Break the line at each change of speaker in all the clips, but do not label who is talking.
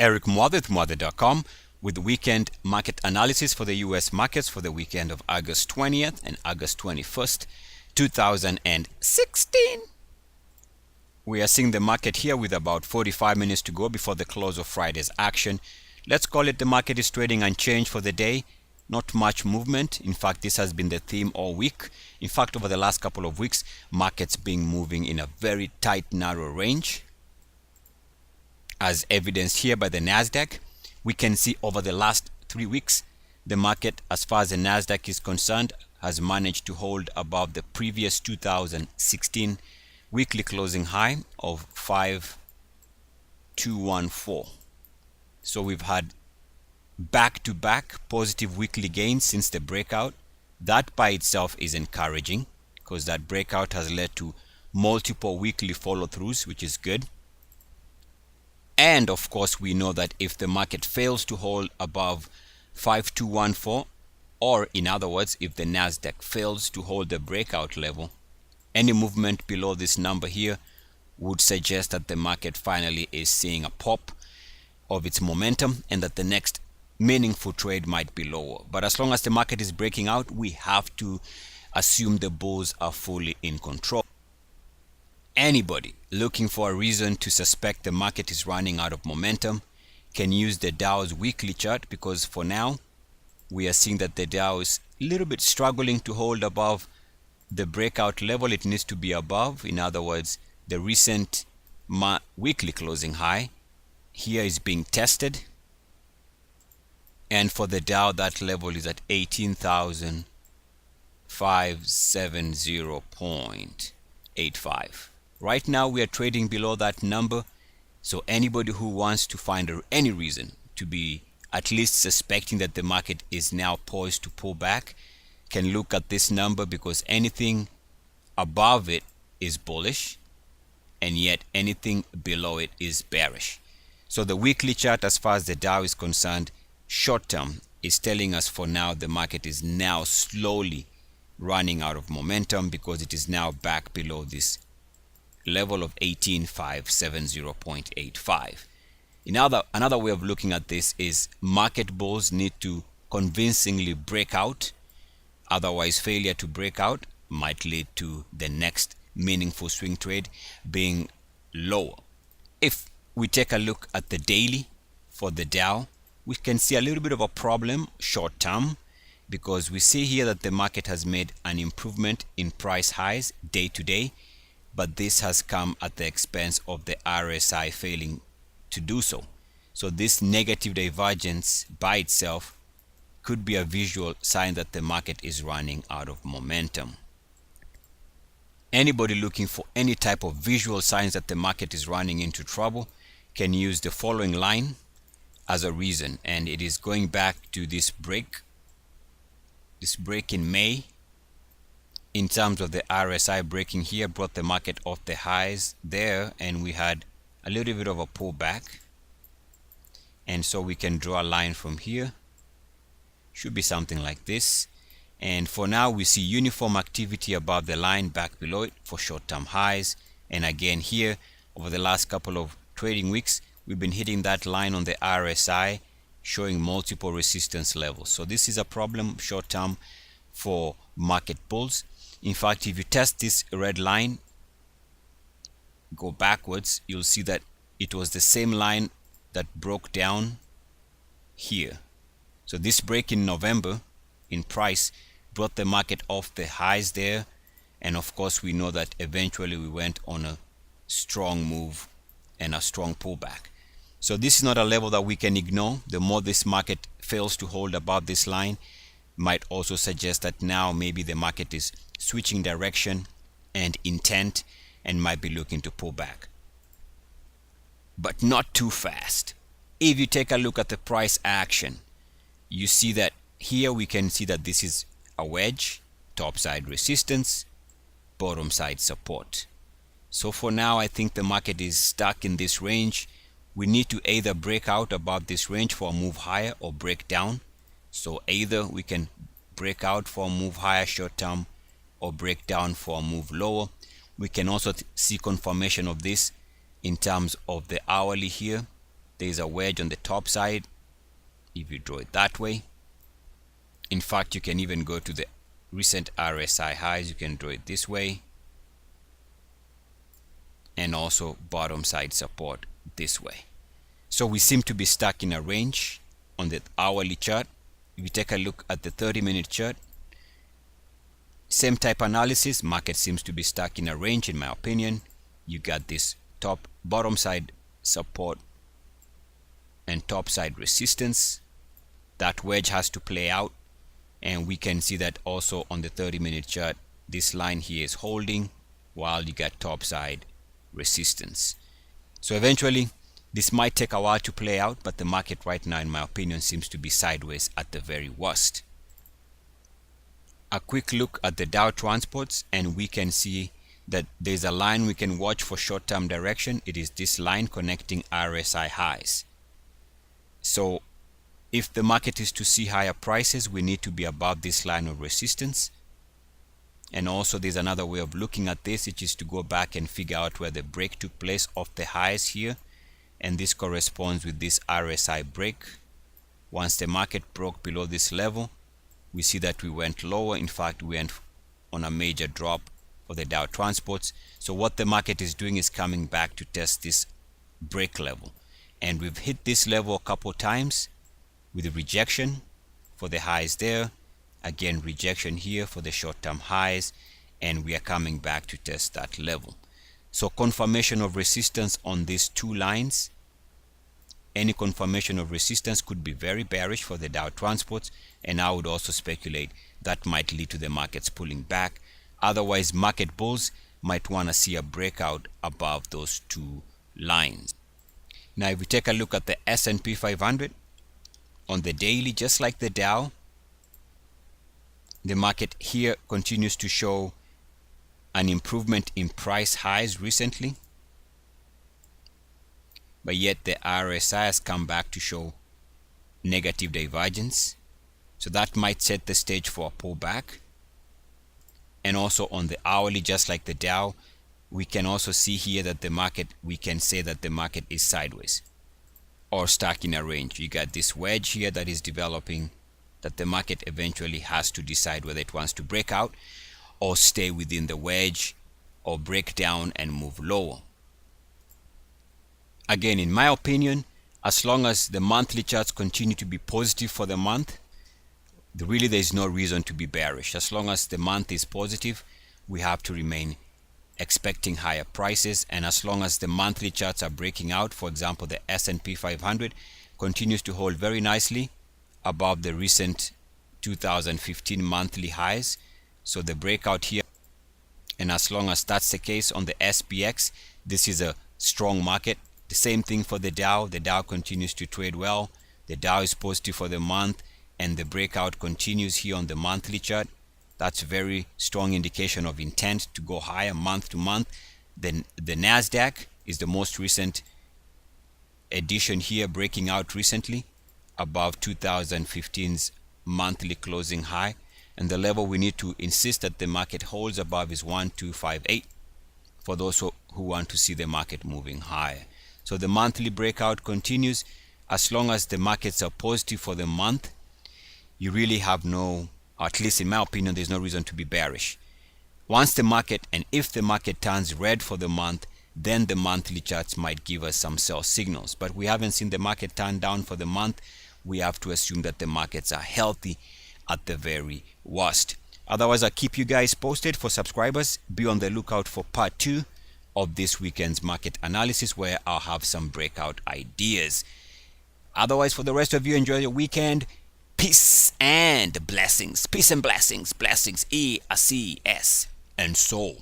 Eric Muathe, Muathe.com, with weekend market analysis for the US markets for the weekend of August 20th and August 21st, 2016. We are seeing the market here with about 45 minutes to go before the close of Friday's action. Let's call it the market is trading unchanged for the day. Not much movement. In fact, this has been the theme all week. In fact, over the last couple of weeks, markets been moving in a very tight, narrow range. As evidenced here by the NASDAQ, we can see over the last 3 weeks, the market, as far as the NASDAQ is concerned, has managed to hold above the previous 2016 weekly closing high of 5214. So we've had back-to-back positive weekly gains since the breakout. That by itself is encouraging because that breakout has led to multiple weekly follow-throughs, which is good. And of course, we know that if the market fails to hold above 5214, or in other words, if the NASDAQ fails to hold the breakout level, any movement below this number here would suggest that the market finally is seeing a pop of its momentum and that the next meaningful trade might be lower. But as long as the market is breaking out, we have to assume the bulls are fully in control. Anybody looking for a reason to suspect the market is running out of momentum can use the Dow's weekly chart, because for now we are seeing that the Dow is a little bit struggling to hold above the breakout level. It needs to be above. In other words, the recent weekly closing high here is being tested, and for the Dow that level is at 18,570.85. Right now we are trading below that number, so anybody who wants to find any reason to be at least suspecting that the market is now poised to pull back can look at this number, because anything above it is bullish and yet anything below it is bearish. So the weekly chart, as far as the Dow is concerned, short term, is telling us for now the market is now slowly running out of momentum, because it is now back below this level of 18,570.85. Another way of looking at this is market bulls need to convincingly break out. Otherwise, failure to break out might lead to the next meaningful swing trade being lower. If we take a look at the daily for the Dow, we can see a little bit of a problem short term, because we see here that the market has made an improvement in price highs day to day, but this has come at the expense of the RSI failing to do so. So this negative divergence by itself could be a visual sign that the market is running out of momentum. Anybody looking for any type of visual signs that the market is running into trouble can use the following line as a reason, and it is going back to this break in May. In terms of the RSI breaking here, brought the market off the highs there, and we had a little bit of a pullback, and so we can draw a line from here. Should be something like this, and for now we see uniform activity above the line, back below it for short-term highs. And again here, over the last couple of trading weeks, we've been hitting that line on the RSI, showing multiple resistance levels. So this is a problem short-term for market bulls. In fact, if you test this red line, go backwards, you'll see that it was the same line that broke down here. So this break in November in price brought the market off the highs there, and of course we know that eventually we went on a strong move and a strong pullback. So this is not a level that we can ignore. The more this market fails to hold above this line, might also suggest that now maybe the market is switching direction and intent and might be looking to pull back, but not too fast. If you take a look at the price action, you see that here we can see that this is a wedge, top side resistance, bottom side support. So for now, I think the market is stuck in this range. We need to either break out above this range for a move higher or break down. So either we can break out for a move higher short term or break down for a move lower. We can also see confirmation of this in terms of the hourly here. there's a wedge on the top side if you draw it that way. In fact, you can even go to the recent RSI highs. You can draw it this way, and also bottom side support this way. So we seem to be stuck in a range on the hourly chart. If you take a look at the 30-minute chart, same type analysis. Market seems to be stuck in a range, in my opinion. You got this bottom side support and top side resistance. That wedge has to play out, and we can see that also on the 30-minute chart. This line here is holding while you got top side resistance. So eventually this might take a while to play out, but the market right now, in my opinion, seems to be sideways at the very worst. A quick look at the Dow Transports, and we can see that there's a line we can watch for short-term direction. It is this line connecting RSI highs. So if the market is to see higher prices, we need to be above this line of resistance. And also there's another way of looking at this, which is to go back and figure out where the break took place of the highs here, and this corresponds with this RSI break. Once the market broke below this level, we see that we went lower. In fact, we went on a major drop for the Dow Transports. So what the market is doing is coming back to test this break level, and we've hit this level a couple times with a rejection for the highs there, again rejection here for the short-term highs, and we are coming back to test that level. So confirmation of resistance on these two lines. Any confirmation of resistance could be very bearish for the Dow Transports, and I would also speculate that might lead to the markets pulling back. Otherwise, market bulls might want to see a breakout above those two lines. Now if we take a look at the S&P 500 on the daily, just like the Dow, the market here continues to show an improvement in price highs recently, but yet the RSI has come back to show negative divergence. So that might set the stage for a pullback. And also on the hourly, just like the Dow, we can also see here that the market, we can say that the market is sideways or stuck in a range. You got this wedge here that is developing, that the market eventually has to decide whether it wants to break out or stay within the wedge, or break down and move lower. Again, in my opinion, as long as the monthly charts continue to be positive for the month, really there is no reason to be bearish. As long as the month is positive, we have to remain expecting higher prices. And as long as the monthly charts are breaking out, for example, the S&P 500 continues to hold very nicely above the recent 2015 monthly highs. So the breakout here, and as long as that's the case on the SPX, this is a strong market. The same thing for the Dow. The Dow continues to trade well. The Dow is positive for the month, and the breakout continues here on the monthly chart. That's a very strong indication of intent to go higher month to month. Then the NASDAQ is the most recent addition here, breaking out recently above 2015's monthly closing high. And the level we need to insist that the market holds above is 1258 for those who want to see the market moving higher. So the monthly breakout continues. As long as the markets are positive for the month, you really have no, at least in my opinion, there's no reason to be bearish. Once the market, and if the market turns red for the month, then the monthly charts might give us some sell signals. But we haven't seen the market turn down for the month. We have to assume that the markets are healthy at the very worst. Otherwise, I'll keep you guys posted. For subscribers, be on the lookout for part 2 of this weekend's market analysis, where I'll have some breakout ideas. Otherwise, for the rest of you, enjoy your weekend. Peace and blessings. Peace and blessings. Blessings. EACS. And so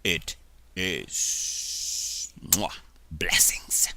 it is. Mwah. Blessings.